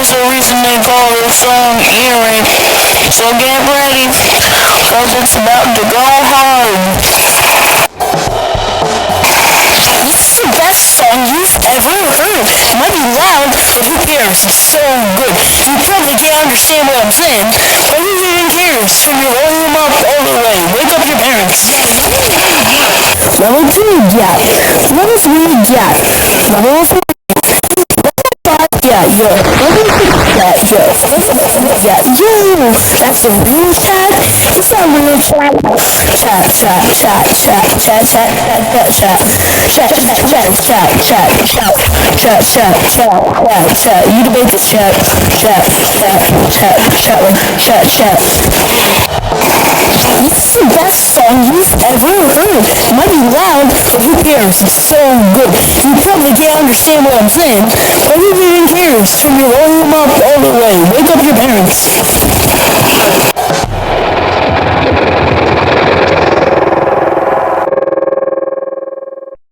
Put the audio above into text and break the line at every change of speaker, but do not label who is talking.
There's a reason they call this song Earrape. So get ready, cause it's about to go hard. This is the best song you've ever heard. It might be loud, but who cares? It's so good. You probably can't understand what I'm saying, but who even cares? Turn your volume up all the way. Wake up your parents. Level 2, Jack. Level 3, Jack. Level 4, yeah, yo. Level 6, Jack, yo. Yeah, yo. That's a real chat. It's a real chat. Chat, chat, chat, chat, chat, chat, chat, chat, chat, chat. You debate this chat. Chat. This is the best song you've ever heard. It might be loud, but who cares? It's so good. You probably can't understand what I'm saying, but who even cares? Turn your volume up all the way. Wake up your